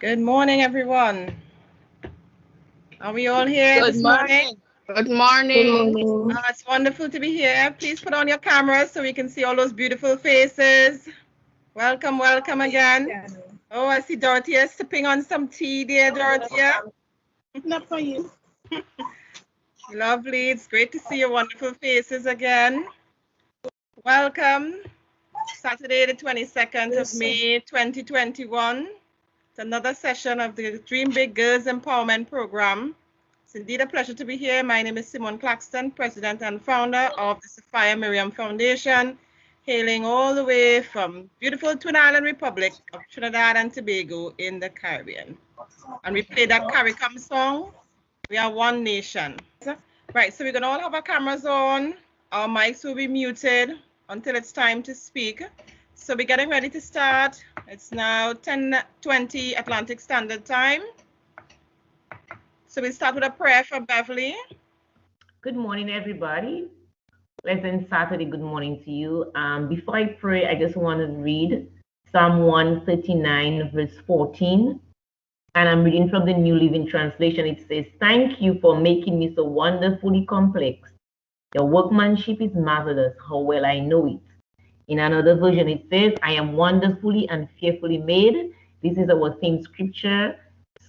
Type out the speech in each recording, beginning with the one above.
Good morning, everyone. Are we all here Good this morning? morning. Good morning. It's wonderful to be here. Please put on your cameras so we can see all those beautiful faces. Welcome, welcome again. Oh, I see Dorothea sipping on some tea there, Dorothea. Not for you. Lovely. It's great to see your wonderful faces again. Welcome. Saturday, the 22nd of May, 2021. It's another session of the Dream Big Girls Empowerment Program. It's indeed a pleasure to be here. My name is Simone Claxton, President and founder of the Sophia Miriam Foundation, hailing all the way from beautiful Twin Island Republic of Trinidad and Tobago in the Caribbean. And we play that CARICOM song, We Are One Nation. Right, so we're going to all have our cameras on. Our mics will be muted until it's time to speak. So we're getting ready to start. It's now 10:20 Atlantic Standard Time. So we'll start with a prayer for Beverly. Good morning, everybody. Pleasant Saturday. Good morning to you. Before I pray, I just want to read Psalm 139, verse 14. And I'm reading from the New Living Translation. It says, "Thank you for making me so wonderfully complex. Your workmanship is marvelous. How well I know it." In another version, it says, "I am wonderfully and fearfully made." This is our theme scripture.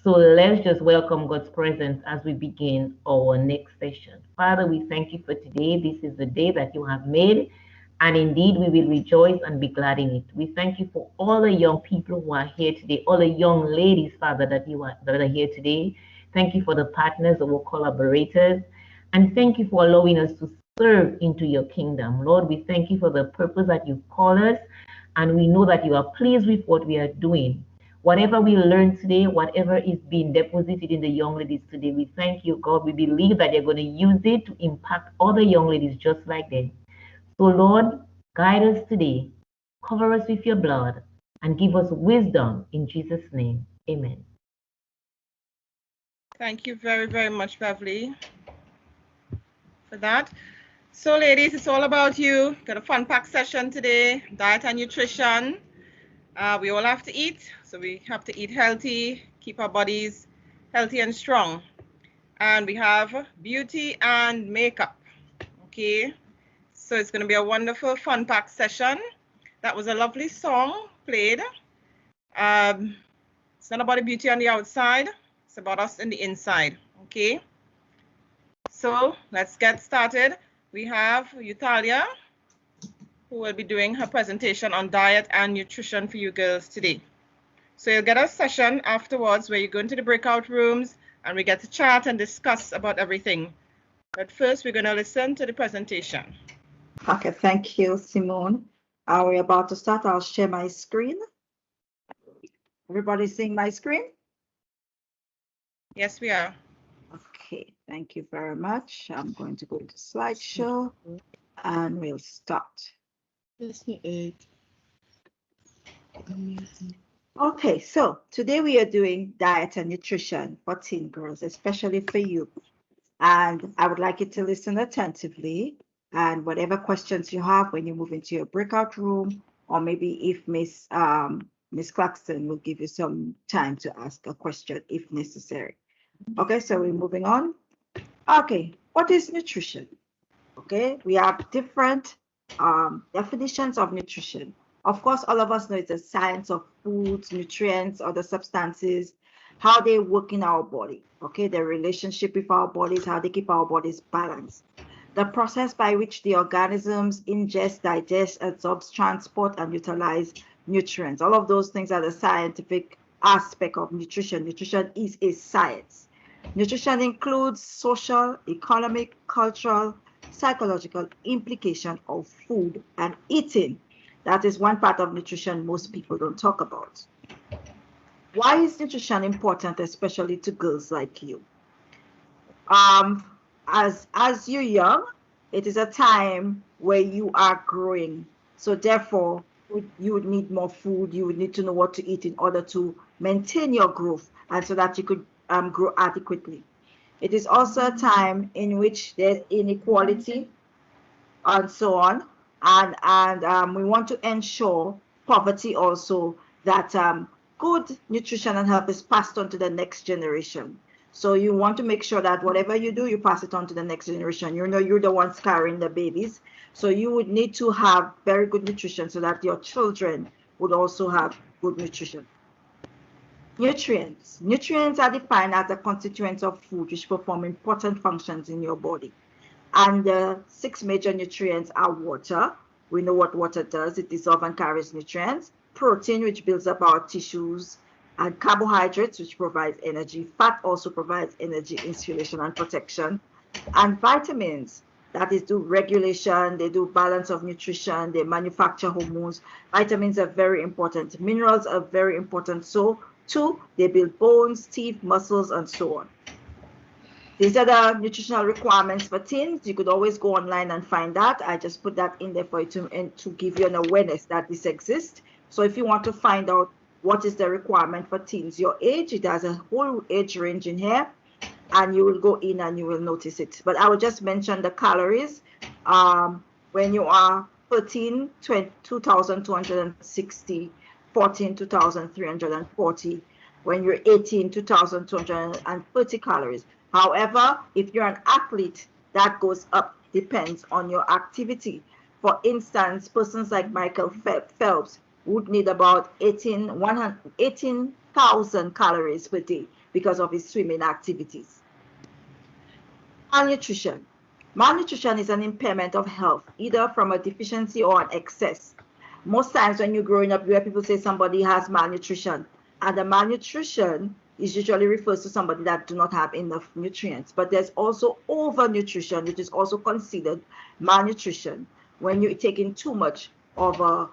So let's just welcome God's presence as we begin our next session. Father, we thank you for today. This is the day that you have made, and indeed we will rejoice and be glad in it. We thank you for all the young people who are here today, all the young ladies, Father, that are here today. Thank you for the partners, our collaborators, and thank you for allowing us to serve into your kingdom. Lord, we thank you for the purpose that you've called us, and we know that you are pleased with what we are doing. Whatever we learn today, whatever is being deposited in the young ladies today, we thank you, God. We believe that you're going to use it to impact other young ladies just like them. So, Lord, guide us today, cover us with your blood, and give us wisdom in Jesus' name. Amen. Thank you very, very much, Beverly, for that. So, ladies, it's all about you. Got a fun packed session today, diet and nutrition. We all have to eat, so we have to eat healthy, keep our bodies healthy and strong. And we have beauty and makeup, okay? So it's going to be a wonderful, fun-packed session. That was a lovely song played. It's not about the beauty on the outside. It's about us in the inside, okay? So let's get started. We have Eutalia, who will be doing her presentation on diet and nutrition for you girls today. So you'll get a session afterwards where you go into the breakout rooms and we get to chat and discuss about everything. But first, we're going to listen to the presentation. Okay, thank you, Simone. Are we about to start? I'll share my screen. Everybody seeing my screen? Yes, we are. Okay, thank you very much. I'm going to go to slideshow and we'll start. Okay, so today we are doing diet and nutrition for teen girls, especially for you. And I would like you to listen attentively, and whatever questions you have when you move into your breakout room, or maybe if Miss Claxton will give you some time to ask a question if necessary. Okay, so we're moving on. Okay, what is nutrition? Okay, we have different definitions of nutrition. Of course, all of us know it's a science of foods, nutrients, other substances, how they work in our body, okay, the relationship with our bodies, how they keep our bodies balanced. The process by which the organisms ingest, digest, absorb, transport, and utilize nutrients. All of those things are the scientific aspect of nutrition. Nutrition is a science. Nutrition includes social, economic, cultural, psychological implication of food and eating. That is one part of nutrition most people don't talk about. Why is nutrition important, especially to girls like you? As you're young, it is a time where you are growing. So therefore, you would need more food. You would need to know what to eat in order to maintain your growth and so that you could grow adequately. It is also a time in which there's inequality and so on. And we want to ensure poverty also, that good nutrition and health is passed on to the next generation. So you want to make sure that whatever you do, you pass it on to the next generation. You know, you're the ones carrying the babies. So you would need to have very good nutrition so that your children would also have good nutrition. Nutrients. Nutrients are defined as the constituents of food which perform important functions in your body. And the 6 major nutrients are water. We know what water does. It dissolves and carries nutrients. Protein, which builds up our tissues. And carbohydrates, which provides energy. Fat also provides energy, insulation, and protection. And vitamins, that is, do regulation, they do balance of nutrition, they manufacture hormones. Vitamins are very important. Minerals are very important. So, too, they build bones, teeth, muscles, and so on. These are the nutritional requirements for teens. You could always go online and find that. I just put that in there for you to give you an awareness that this exists. So if you want to find out what is the requirement for teens, your age, it has a whole age range in here, and you will go in and you will notice it. But I will just mention the calories. When you are 13, 2,260, 14, 2,340. When you're 18, 2,230 calories. However, if you're an athlete, that goes up, depends on your activity. For instance, persons like Michael Phelps would need about 18,000 calories per day because of his swimming activities. Malnutrition. Malnutrition is an impairment of health, either from a deficiency or an excess. Most times when you're growing up, you hear people say somebody has malnutrition, and the malnutrition is usually refers to somebody that do not have enough nutrients. But there's also overnutrition, which is also considered malnutrition when you're taking too much of a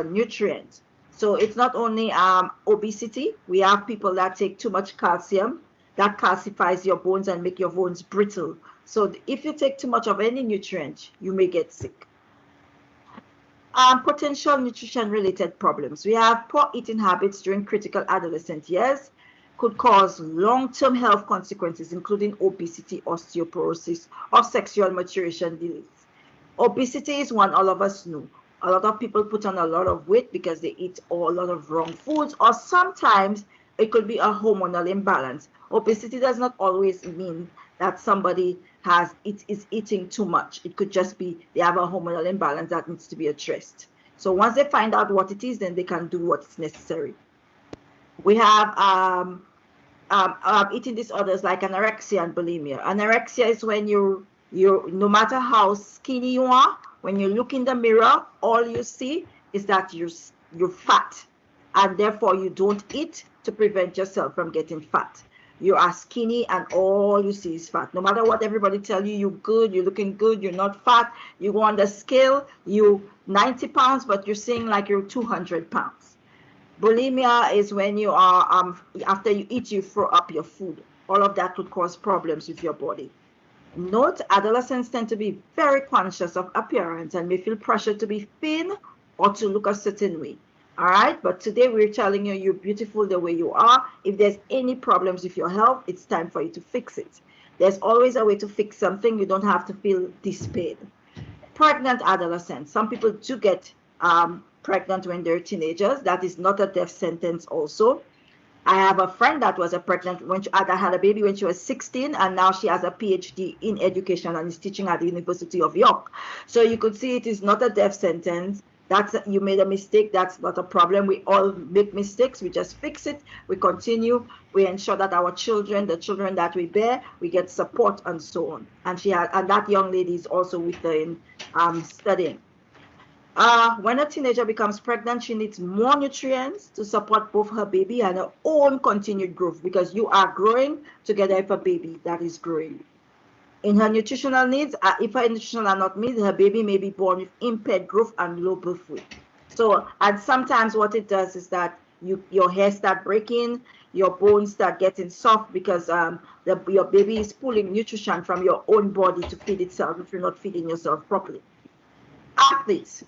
nutrient. So it's not only obesity. We have people that take too much calcium, that calcifies your bones and make your bones brittle. So if you take too much of any nutrient, you may get sick. Potential nutrition-related problems. We have poor eating habits during critical adolescent years, could cause long-term health consequences, including obesity, osteoporosis, or sexual maturation delays. Obesity is one all of us know. A lot of people put on a lot of weight because they eat a lot of wrong foods, or sometimes it could be a hormonal imbalance. Obesity does not always mean that somebody is eating too much. It could just be they have a hormonal imbalance that needs to be addressed. So once they find out what it is, then they can do what's necessary. We have eating disorders like anorexia and bulimia. Anorexia is when you no matter how skinny you are, when you look in the mirror, all you see is that you're fat, and therefore you don't eat to prevent yourself from getting fat. You are skinny and all you see is fat. No matter what everybody tell you, you're good, you're looking good, you're not fat. You go on the scale, you're 90 pounds, but you're seeing like you're 200 pounds. Bulimia is when you are, after you eat, you throw up your food. All of that could cause problems with your body. Note, adolescents tend to be very conscious of appearance and may feel pressure to be thin or to look a certain way. All right, but today we're telling you you're beautiful the way you are. If there's any problems with your health, it's time for you to fix it. There's always a way to fix something. You don't have to feel despaired. Pregnant adolescents. Some people do get pregnant when they're teenagers. That is not a death sentence also. I have a friend that was pregnant when that had a baby when she was 16, and now she has a PhD in education and is teaching at the University of York. So you could see it is not a death sentence. You made a mistake. That's not a problem. We all make mistakes. We just fix it. We continue. We ensure that our children, the children that we bear, we get support and so on. And that young lady is also with her in studying. When a teenager becomes pregnant, she needs more nutrients to support both her baby and her own continued growth, because you are growing together with a baby that is growing. In her nutritional needs, if her nutritional are not met, her baby may be born with impaired growth and low birth weight. So, and sometimes what it does is that your hair start breaking, your bones start getting soft because your baby is pulling nutrition from your own body to feed itself if you're not feeding yourself properly. Athletes.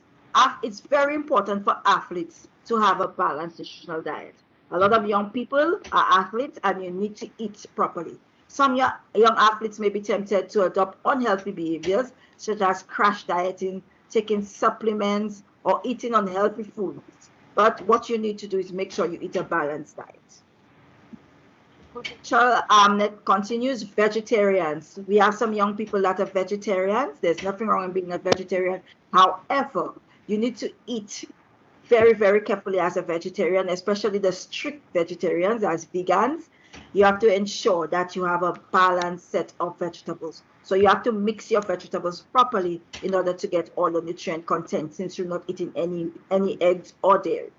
It's very important for athletes to have a balanced nutritional diet. A lot of young people are athletes and you need to eat properly. Some young athletes may be tempted to adopt unhealthy behaviors, such as crash dieting, taking supplements, or eating unhealthy foods. But what you need to do is make sure you eat a balanced diet. That continues vegetarians. We have some young people that are vegetarians. There's nothing wrong in being a vegetarian. However, you need to eat very, very carefully as a vegetarian, especially the strict vegetarians as vegans. You have to ensure that you have a balanced set of vegetables. So you have to mix your vegetables properly in order to get all the nutrient content, since you're not eating any eggs or dairy.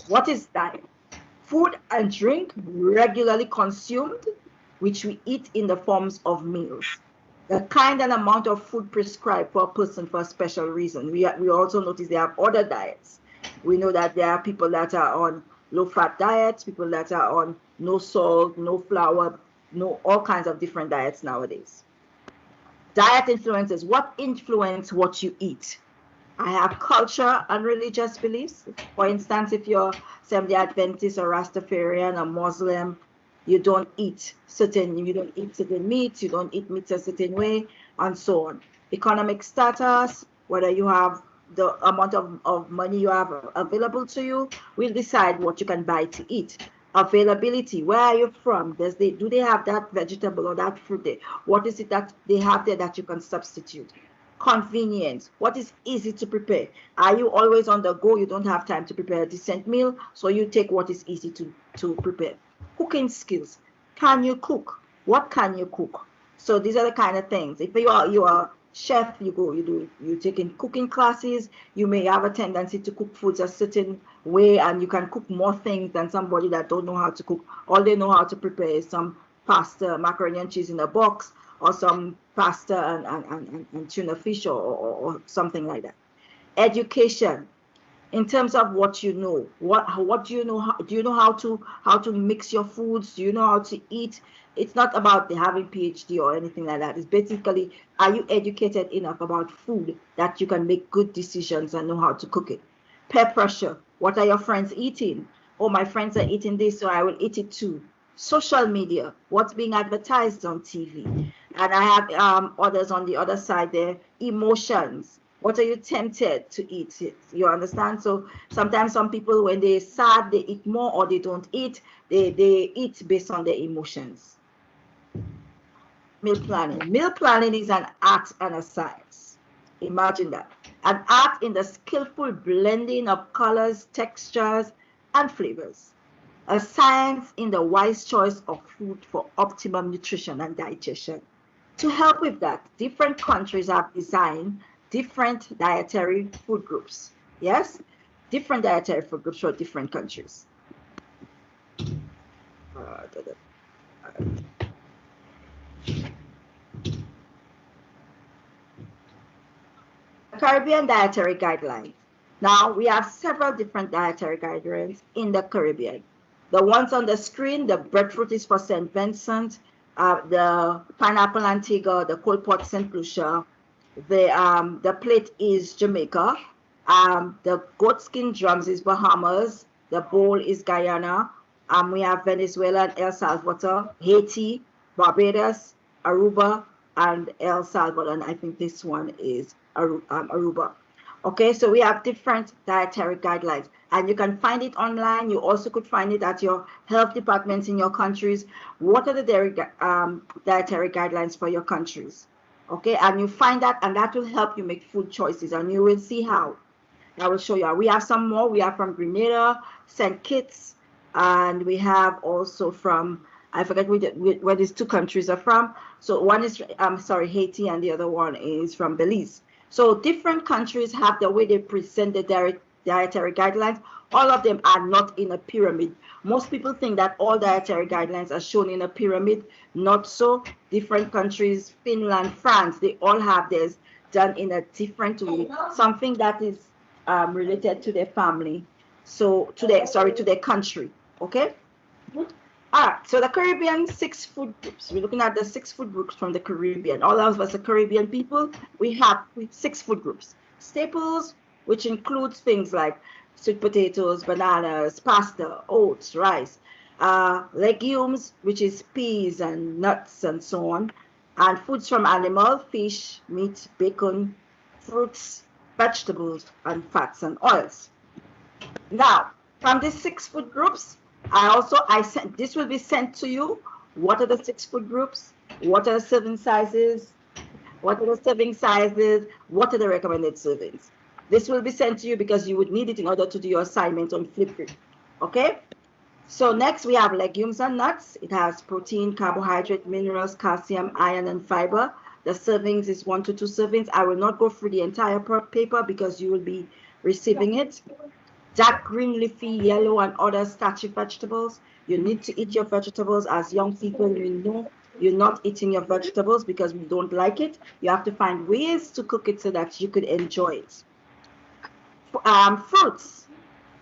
What is diet? Food and drink regularly consumed, which we eat in the forms of meals. The kind and amount of food prescribed for a person for a special reason. We also notice there are other diets. We know that there are people that are on low-fat diets, people that are on no salt, no flour, all kinds of different diets nowadays. Diet influences. What influence what you eat? I have culture and religious beliefs. For instance, if you're Seventh-day Adventist or Rastafarian or Muslim, you don't eat certain meats, you don't eat meats a certain way, and so on. Economic status, whether you have the amount of money you have available to you, will decide what you can buy to eat. Availability, where are you from? Do they have that vegetable or that fruit there? What is it that they have there that you can substitute? Convenience, what is easy to prepare? Are you always on the go? You don't have time to prepare a decent meal, so you take what is easy to prepare. Cooking skills, can you cook? What can you cook? So these are the kind of things. If you are chef, you're taking cooking classes, you may have a tendency to cook foods a certain way, and you can cook more things than somebody that don't know how to cook. All they know how to prepare is some pasta, macaroni and cheese in a box, or some pasta and tuna fish or something like that. Education, in terms of what you know, what do you know? Do you know how to mix your foods? Do you know how to eat? It's not about having PhD or anything like that. It's basically, are you educated enough about food that you can make good decisions and know how to cook it? Peer pressure, what are your friends eating? Oh, my friends are eating this, so I will eat it too. Social media, what's being advertised on TV? And I have others on the other side there. Emotions, what are you tempted to eat? You understand? So sometimes some people, when they're sad, they eat more, or they don't eat. They eat based on their emotions. Meal planning. Meal planning is an art and a science. Imagine that. An art in the skillful blending of colors, textures, and flavors. A science in the wise choice of food for optimum nutrition and digestion. To help with that, different countries have designed different dietary food groups. Yes? Different dietary food groups for different countries. Caribbean dietary guidelines. Now, we have several different dietary guidelines in the Caribbean. The ones on the screen, the breadfruit is for St. Vincent, the pineapple Antigua, the cold pot St. Lucia, the plate is Jamaica, the goat skin drums is Bahamas, the bowl is Guyana, we have Venezuela and El Salvador, Haiti, Barbados, Aruba, and El Salvador, and I think this one is Aruba. Okay, so we have different dietary guidelines, and you can find it online. You also could find it at your health departments in your countries. What are the dietary guidelines for your countries? Okay, and you find that, and that will help you make food choices, and you will see how. I will show you. We have some more. We have from Grenada, St. Kitts, and we have also from, I forget where these two countries are from. So one is, Haiti, and the other one is from Belize. So different countries have the way they present the dietary guidelines. All of them are not in a pyramid. Most people think that all dietary guidelines are shown in a pyramid. Not so. Different countries, Finland, France, they all have theirs done in a different way. Something that is related to their family. So to their country. Okay. All right, so the Caribbean 6 food groups. We're looking at the 6 food groups from the Caribbean. All of us are Caribbean people. We have 6 food groups. Staples, which includes things like sweet potatoes, bananas, pasta, oats, rice. Legumes, which is peas and nuts and so on. And foods from animal, fish, meat, bacon, fruits, vegetables, and fats and oils. Now, from these 6 food groups, this will be sent to you. What are the 6 food groups? What are the serving sizes? What are the serving sizes? What are the recommended servings? This will be sent to you because you would need it in order to do your assignment on Flipgrid. Okay? So next we have legumes and nuts. It has protein, carbohydrate, minerals, calcium, iron, and fiber. The servings is 1 to 2 servings. I will not go through the entire paper because you will be receiving it. Dark green, leafy, yellow, and other starchy vegetables. You need to eat your vegetables. As young people, you know you're not eating your vegetables because we don't like it. You have to find ways to cook it so that you could enjoy it. Fruits.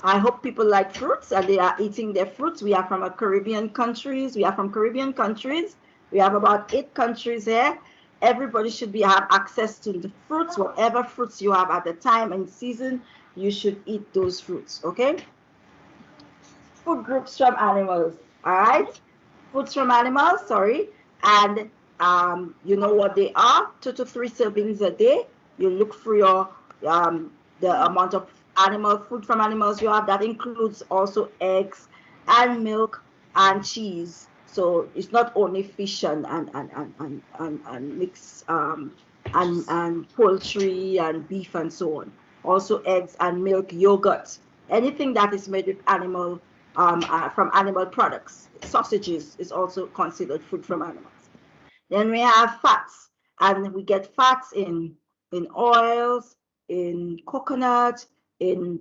I hope people like fruits and they are eating their fruits. We are from Caribbean countries. We are from Caribbean countries. We have about 8 countries here. Everybody should have access to the fruits. Whatever fruits you have at the time and season, you should eat those fruits, okay? Food groups from animals, all right? Foods from animals, sorry. And you know what they are, 2 to 3 servings a day. You look for your the amount of animal food from animals you have. That includes also eggs and milk and cheese. So it's not only fish and mix and poultry and beef and so on. Also eggs and milk, yogurt, anything that is made with animal from animal products. Sausages is also considered food from animals. Then we have fats, and we get fats in oils, in coconut, in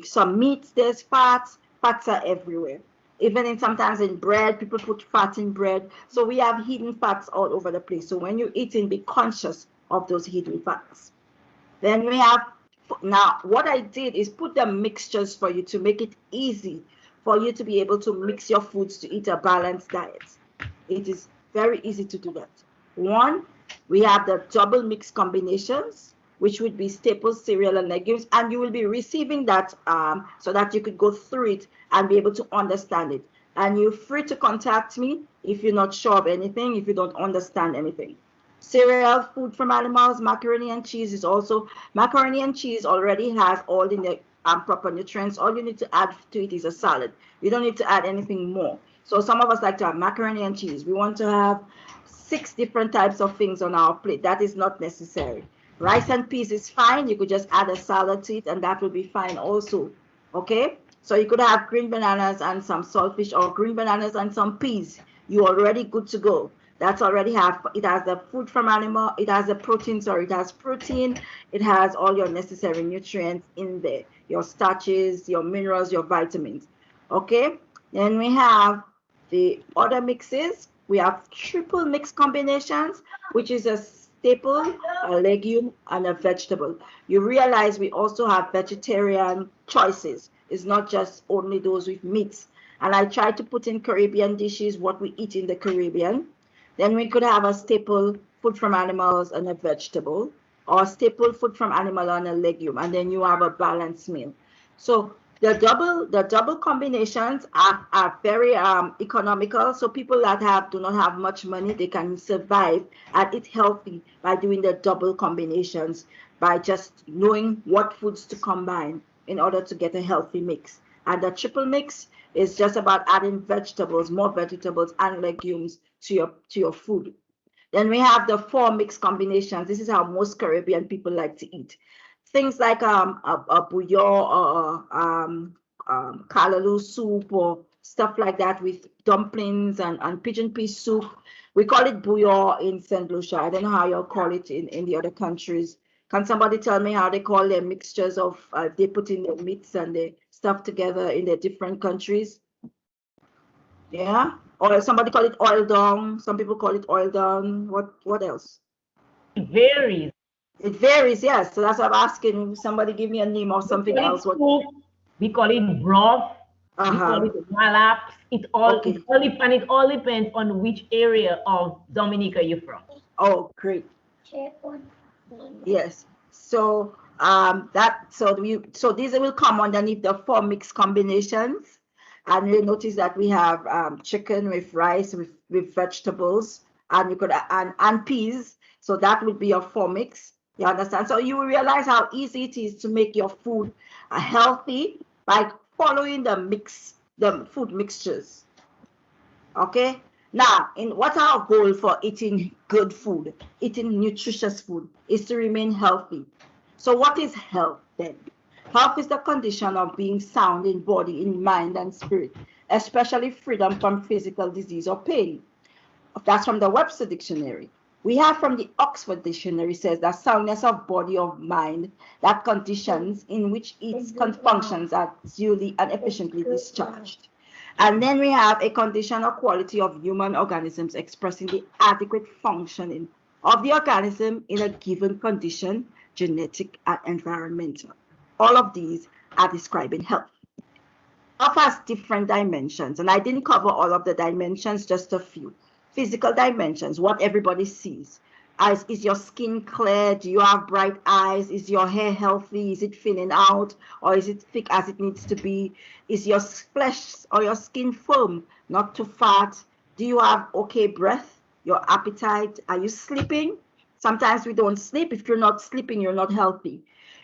some meats. There's fats. Fats are everywhere. Even sometimes in bread, people put fat in bread. So we have hidden fats all over the place. So when you're eating, be conscious of those hidden fats. Then we have, now what I did is put the mixtures for you to make it easy for you to be able to mix your foods to eat a balanced diet. It is very easy to do that. 1, we have the double mix combinations, which would be staples, cereal, and legumes, and you will be receiving that so that you could go through it and be able to understand it. And you're free to contact me if you're not sure of anything, if you don't understand anything. Cereal, food from animals, macaroni and cheese is also, macaroni and cheese already has all the proper nutrients. All you need to add to it is a salad. You don't need to add anything more. So some of us like to have macaroni and cheese. We want to have 6 different types of things on our plate. That is not necessary. Rice and peas is fine. You could just add a salad to it and that will be fine also. Okay? So you could have green bananas and some saltfish, or green bananas and some peas. You're already good to go. That's already it has the food from animal, it has the protein, it has protein, it has all your necessary nutrients in there, your starches, your minerals, your vitamins. Okay? Then we have the other mixes. We have triple mix combinations, which is a staple, a legume, and a vegetable. You realize we also have vegetarian choices. It's not just only those with meats. And I try to put in Caribbean dishes, what we eat in the Caribbean. Then we could have a staple food from animals and a vegetable, or staple food from animal and a legume, and then you have a balanced meal. So the double combinations are very economical. So people that do not have much money, they can survive and eat healthy by doing the double combinations, by just knowing what foods to combine in order to get a healthy mix. And the triple mix is just about adding vegetables, more vegetables and legumes to your food. Then we have the 4 mix combinations. This is how most Caribbean people like to eat. Things like a bouillon or callaloo soup or stuff like that, with dumplings and pigeon pea soup. We call it bouillon in St. Lucia. I don't know how you'll call it in the other countries. Can somebody tell me how they call their mixtures of, they put in their meats and the stuff together in their different countries? Yeah, or somebody call it oil dong. Some people call it oil dong. What else? It varies. It varies, yes. So that's what I'm asking. Somebody give me a name or something else. We call it broth. We call it malaps. It all depends on which area of Dominica you're from. Oh, great. Yes. So so these will come underneath the 4 mix combinations. And you'll notice that we have chicken with rice, with vegetables, and you could and peas. So that would be your 4 mix. You understand? So you will realize how easy it is to make your food healthy by following the food mixtures. Okay. Now, what's our goal for eating good food, eating nutritious food, is to remain healthy. So what is health then? Health is the condition of being sound in body, in mind, and spirit, especially freedom from physical disease or pain. That's from the Webster Dictionary. We have from the Oxford Dictionary says that soundness of body or mind, that conditions in which its functions are duly and efficiently discharged. And then we have a condition or quality of human organisms expressing the adequate functioning of the organism in a given condition, genetic and environmental. All of these are describing health. Health has different dimensions, and I didn't cover all of the dimensions, just a few. Physical dimensions, what everybody sees. Is your skin clear? Do you have bright eyes? Is your hair healthy? Is it thinning out? Or is it thick as it needs to be? Is your flesh or your skin firm, not too fat? Do you have okay breath? Your appetite? Are you sleeping? Sometimes we don't sleep. If you're not sleeping, you're not healthy.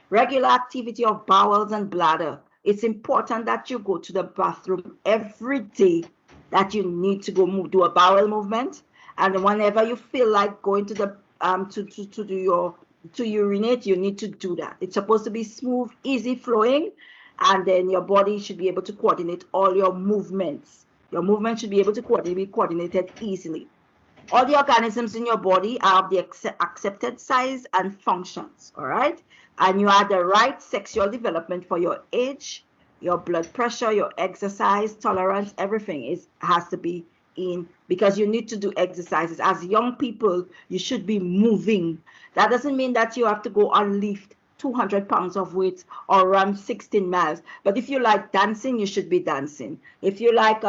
Regular activity of bowels and bladder. It's important that you go to the bathroom every day, that you need to go do a bowel movement, and whenever you feel like going to the to urinate, you need to do that. It's supposed to be smooth, easy flowing, and then your body should be able to coordinate all your movements. Your movement should be able to be coordinated easily. All the organisms in your body are of the accepted size and functions, all right? And you are the right sexual development for your age, your blood pressure, your exercise tolerance, everything has to be in, because you need to do exercises. As young people, you should be moving. That doesn't mean that you have to go and lift 200 pounds of weight or run 16 miles. But if you like dancing, you should be dancing. If you like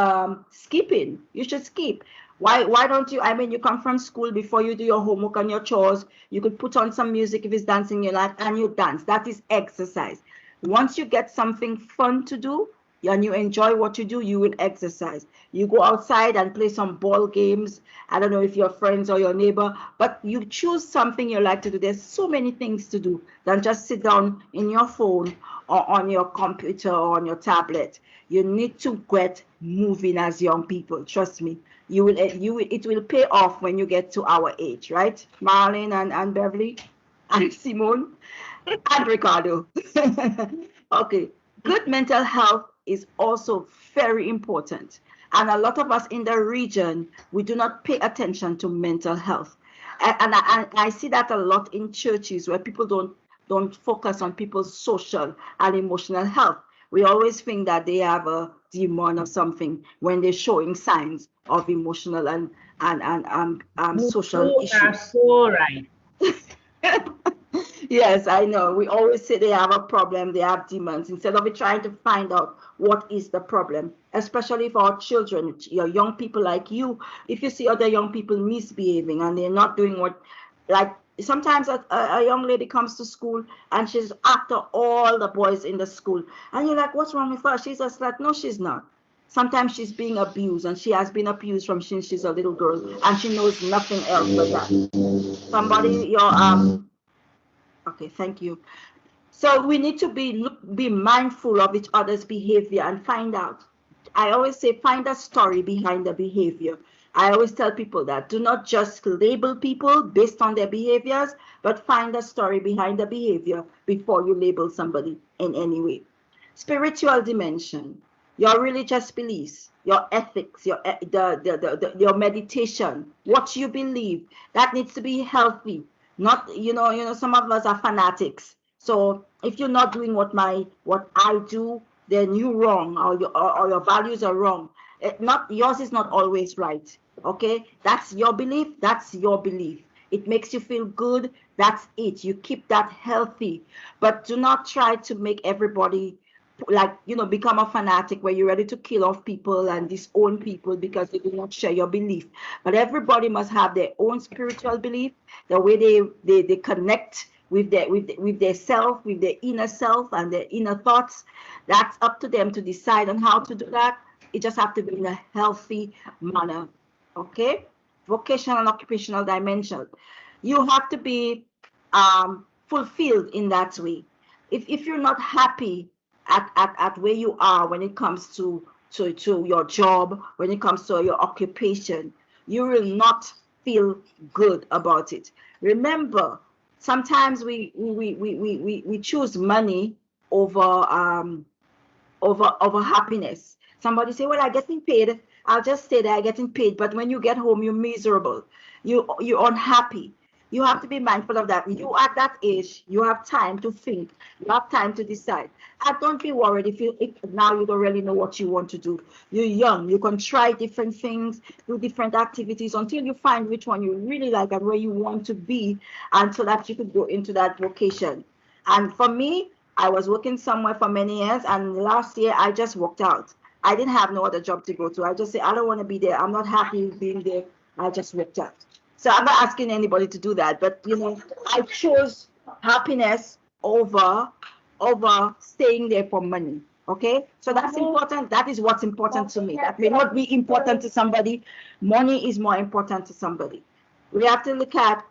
skipping, you should skip. Why don't you, I mean, you come from school, before you do your homework and your chores, you could put on some music if it's dancing you like, and you dance. That is exercise. Once you get something fun to do and you enjoy what you do, you will exercise. You go outside and play some ball games. I don't know if your friends or your neighbor, but you choose something you like to do. There's so many things to do than just sit down in your phone or on your computer or on your tablet. You need to get moving as young people. Trust me. It will pay off when you get to our age, right? Marlene and Beverly and Simone and Ricardo. Okay. Good mental health is also very important. And a lot of us in the region, we do not pay attention to mental health. And I see that a lot in churches where people don't focus on people's social and emotional health. We always think that they have a demon or something when they're showing signs of emotional and social issues. You are so right. Yes, I know. We always say they have a problem, they have demons, instead of trying to find out what is the problem, especially for our children, your young people like you. If you see other young people misbehaving and they're not doing what, like sometimes a young lady comes to school and she's after all the boys in the school. And you're like, what's wrong with her? She's just like, no, she's not. Sometimes she's being abused, and she has been abused from since she's a little girl, and she knows nothing else but that. Somebody, okay, thank you. So we need to be mindful of each other's behavior and find out. I always say, find a story behind the behavior. I always tell people that do not just label people based on their behaviors, but find a story behind the behavior before you label somebody in any way. Spiritual dimension, your religious beliefs, your ethics, your meditation, what you believe, that needs to be healthy. Not, some of us are fanatics. So if you're not doing what I do, then you're wrong, or your values are wrong. Yours is not always right. Okay, that's your belief. That's your belief. It makes you feel good. That's it. You keep that healthy, but do not try to make everybody become a fanatic where you're ready to kill off people and disown people because they do not share your belief. But everybody must have their own spiritual belief, the way they connect with their self, with their inner self and their inner thoughts. That's up to them to decide on how to do that. It just have to be in a healthy manner. Okay, vocational and occupational dimension. You have to be fulfilled in that way. If you're not happy at where you are when it comes to your job, when it comes to your occupation, you will not feel good about it. Remember, sometimes we choose money over over happiness. Somebody say, well, I'm getting paid, I'll just stay there, I'm getting paid. But when you get home, you're miserable, you're unhappy. You have to be mindful of that. You at that age, you have time to think, you have time to decide. And don't be worried if now you don't really know what you want to do. You're young, you can try different things, do different activities until you find which one you really like and where you want to be, and so that you could go into that vocation. And for me, I was working somewhere for many years, and last year I just walked out. I didn't have no other job to go to. I just said, I don't want to be there. I'm not happy being there. I just walked out. So I'm not asking anybody to do that, but I chose happiness over staying there for money. Okay, so that's important. That is what's important to me. That may not be important to somebody. Money is more important to somebody. We have to look at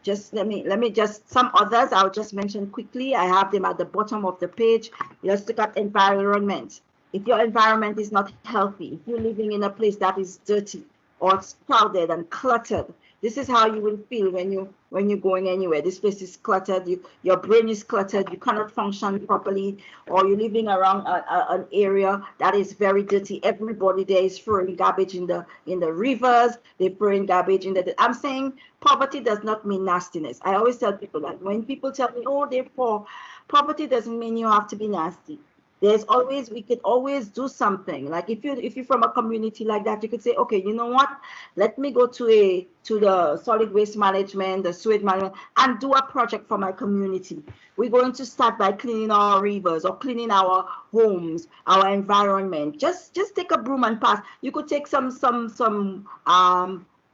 just let me just some others I'll just mention quickly. I have them at the bottom of the page. Let's look at environment. If your environment is not healthy, if you're living in a place that is dirty or it's crowded and cluttered, this is how you will feel when you're going anywhere. This place is cluttered, your brain is cluttered, you cannot function properly, or you're living around an area that is very dirty. Everybody there is throwing garbage in the rivers, they're throwing garbage in the. I'm saying poverty does not mean nastiness. I always tell people that when people tell me, oh, they're poor, poverty doesn't mean you have to be nasty. We could always do something. Like if you're from a community like that, you could say, okay, you know what? Let me go to the solid waste management, the sewage management, and do a project for my community. We're going to start by cleaning our rivers or cleaning our homes, our environment. Just take a broom and pass. You could take some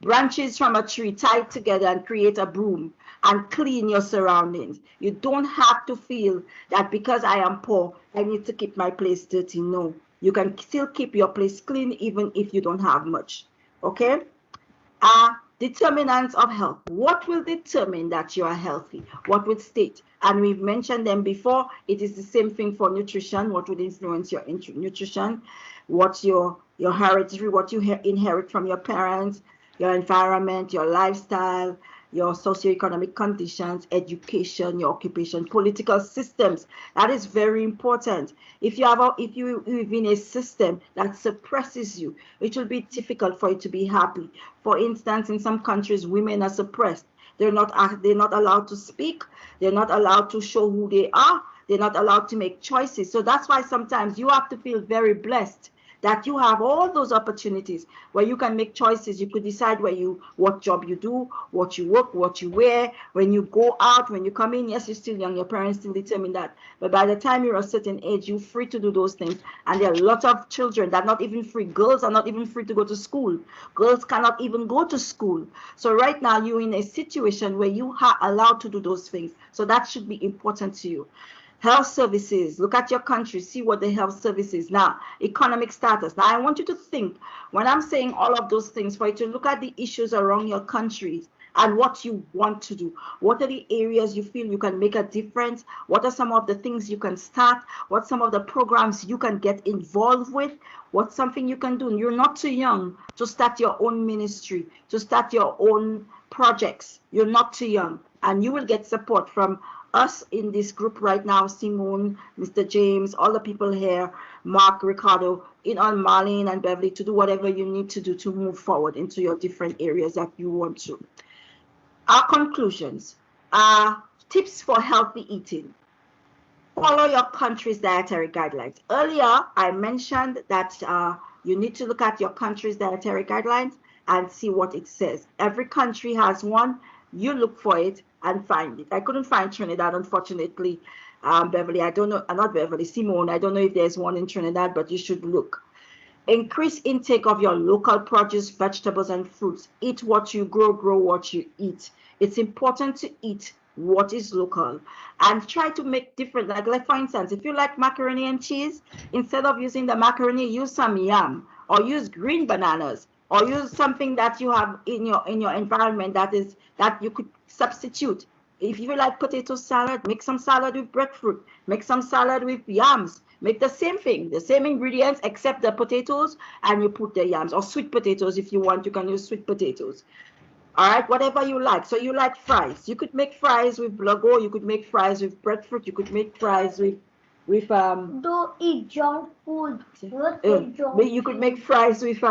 branches from a tree, tie it together and create a broom and clean your surroundings. You don't have to feel that because I am poor, I need to keep my place dirty. No, you can still keep your place clean even if you don't have much. Okay? Determinants of health. What will determine that you are healthy? What would state? And we've mentioned them before. It is the same thing for nutrition. What would influence your nutrition? What's your hereditary, what you inherit from your parents, your environment, your lifestyle, your socioeconomic conditions, education, your occupation, political systems. That is very important. If you live in a system that suppresses you, it will be difficult for you to be happy. For instance, in some countries, women are suppressed. They're not allowed to speak. They're not allowed to show who they are. They're not allowed to make choices. So that's why sometimes you have to feel very blessed that you have all those opportunities where you can make choices. You could decide what job you do, what you work, what you wear, when you go out, when you come in. Yes, you're still young, your parents still determine that. But by the time you're a certain age, you're free to do those things. And there are a lot of children that are not even free. Girls are not even free to go to school. Girls cannot even go to school. So right now you're in a situation where you are allowed to do those things. So that should be important to you. Health services, look at your country, see what the health services. Now, economic status. Now, I want you to think, when I'm saying all of those things, for you to look at the issues around your countries and what you want to do. What are the areas you feel you can make a difference? What are some of the things you can start? What some of the programs you can get involved with? What's something you can do? You're not too young to start your own ministry, to start your own projects. You're not too young, and you will get support from us in this group right now, Simone, Mr. James, all the people here, Mark, Ricardo, on Marlene and Beverly, to do whatever you need to do to move forward into your different areas that you want to. Our conclusions are tips for healthy eating. Follow your country's dietary guidelines. Earlier, I mentioned that you need to look at your country's dietary guidelines and see what it says. Every country has one. You look for it and find it. I couldn't find Trinidad, unfortunately. Beverly, I don't know, not Beverly, Simone, I don't know if there's one in Trinidad, but you should look. Increase intake of your local produce, vegetables, and fruits. Eat what you grow, grow what you eat. It's important to eat what is local and try to make different, like for instance, if you like macaroni and cheese, instead of using the macaroni, use some yam or use green bananas or use something that you have in your environment that you could substitute If you like potato salad, make some salad with breadfruit. Make some salad with yams. Make the same thing, the same ingredients except the potatoes, and you put the yams, or sweet potatoes if you want. You can use sweet potatoes. All right, whatever you like. So you like fries. You could make fries with blago. You could make fries with breadfruit. You could make fries with Don't eat junk food. you could make fries with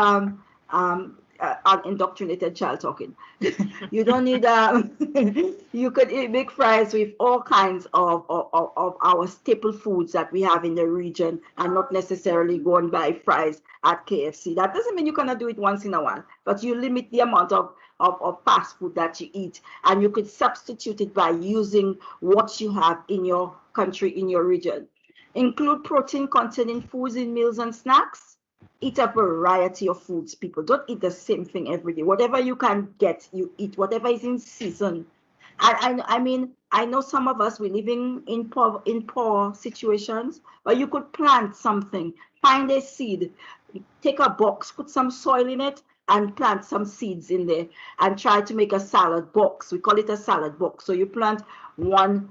unindoctrinated child talking. You don't need you could make fries with all kinds of our staple foods that we have in the region, and not necessarily go and buy fries at KFC. That doesn't mean you cannot do it once in a while, but you limit the amount of fast food that you eat, and you could substitute it by using what you have in your country, in your region. Include protein containing foods in meals and snacks. Eat a variety of foods, people. Don't eat the same thing every day. Whatever you can get, you eat. Whatever is in season. I mean, I know some of us, we're living in poor situations, but you could plant something. Find a seed. Take a box, put some soil in it, and plant some seeds in there, and try to make a salad box. We call it a salad box. So you plant one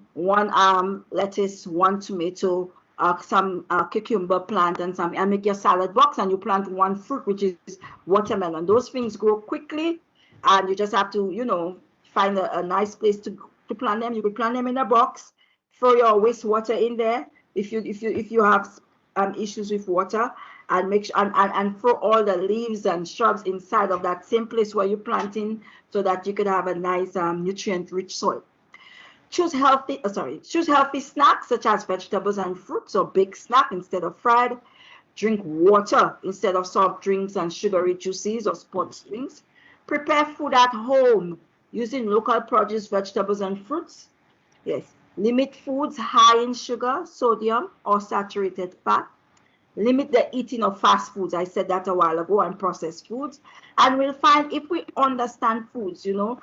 lettuce, one tomato, some cucumber plant, and make your salad box, and you plant one fruit, which is watermelon. Those things grow quickly, and you just have to, you know, find a nice place to plant them. You could plant them in a box, throw your wastewater in there if you have issues with water, and make sure and throw all the leaves and shrubs inside of that same place where you're planting, so that you could have a nice nutrient-rich soil. Choose healthy snacks such as vegetables and fruits, or baked snack instead of fried. Drink water instead of soft drinks and sugary juices or sports drinks. Prepare food at home using local produce, vegetables, and fruits. Yes. Limit foods high in sugar, sodium, or saturated fat. Limit the eating of fast foods. I said that a while ago, and processed foods. And we'll find, if we understand foods, you know,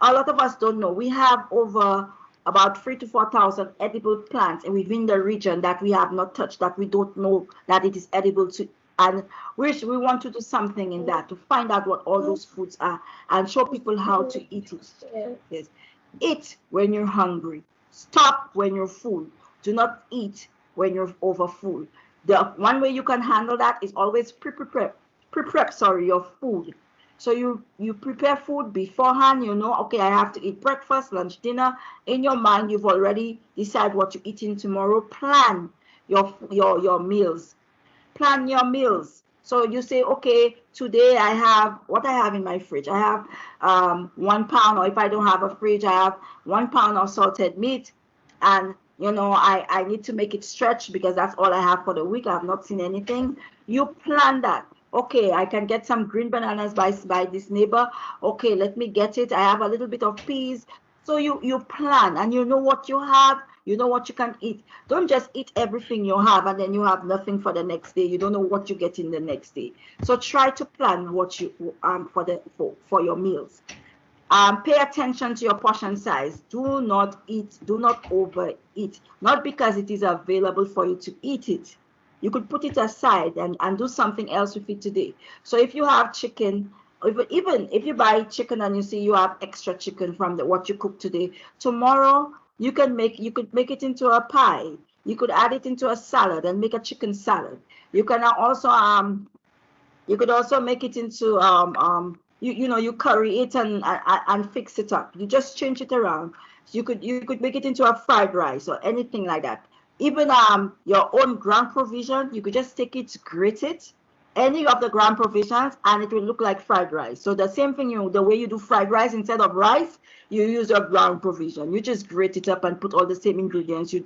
a lot of us don't know. We have over about 3,000 to 4,000 edible plants within the region that we have not touched, that we don't know that it is edible to. And we want to do something in that, to find out what all those foods are and show people how to eat it. Yes. Eat when you're hungry. Stop when you're full. Do not eat when you're over full. The one way you can handle that is always prep your food. So you prepare food beforehand. You know, okay, I have to eat breakfast, lunch, dinner. In your mind, you've already decided what you're eating tomorrow. Plan your meals. Plan your meals. So you say, okay, today I have what I have in my fridge. I have 1 pound, or if I don't have a fridge, I have 1 pound of salted meat, and you know, I need to make it stretch because that's all I have for the week. I have not seen anything. You plan that. Okay, I can get some green bananas by this neighbor. Okay, let me get it. I have a little bit of peas. So you plan, and you know what you have. You know what you can eat. Don't just eat everything you have and then you have nothing for the next day. You don't know what you get in the next day. So try to plan what you for your meals. Pay attention to your portion size. Do not overeat. Not because it is available for you to eat it. You could put it aside and do something else with it today. So if you have chicken, even if you buy chicken and you see you have extra chicken from what you cooked today, tomorrow you could make it into a pie. You could add it into a salad and make a chicken salad. You can also make it into you curry it and fix it up. You just change it around. You could make it into a fried rice or anything like that. Even your own ground provision, you could just take it, grate it, any of the ground provisions, and it will look like fried rice. So the same thing, the way you do fried rice, instead of rice, you use your ground provision. You just grate it up and put all the same ingredients you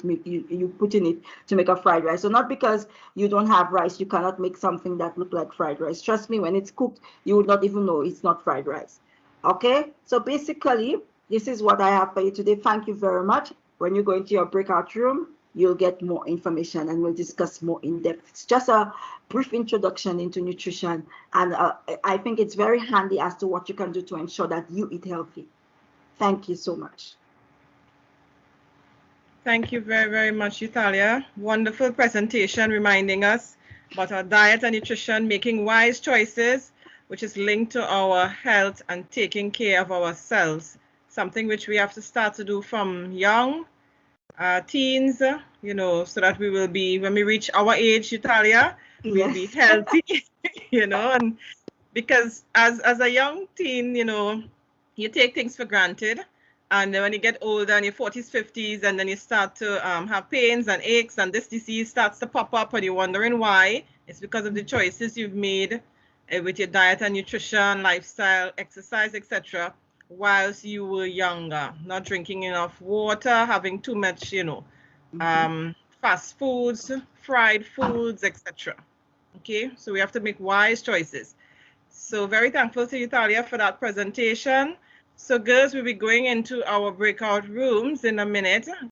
put in it to make a fried rice. So not because you don't have rice, you cannot make something that look like fried rice. Trust me, when it's cooked, you would not even know it's not fried rice. Okay, so basically, this is what I have for you today. Thank you very much. When you go into your breakout room, you'll get more information and we'll discuss more in depth. It's just a brief introduction into nutrition, and I think it's very handy as to what you can do to ensure that you eat healthy. Thank you so much. Thank you very, very much, Euthalia. Wonderful presentation reminding us about our diet and nutrition, making wise choices, which is linked to our health and taking care of ourselves. something which we have to start to do from young teens, you know, so that we will be, when we reach our age, Italia, we'll be healthy, you know, and because as a young teen, you know, you take things for granted. And then when you get older in your 40s, 50s, and then you start to have pains and aches, and this disease starts to pop up, and you're wondering why. It's because of the choices you've made with your diet and nutrition, lifestyle, exercise, etc., whilst you were younger, not drinking enough water, having too much, you know, fast foods, fried foods, etc. Okay, so we have to make wise choices. So very thankful to you, Talia, for that presentation. So girls, we'll be going into our breakout rooms in a minute.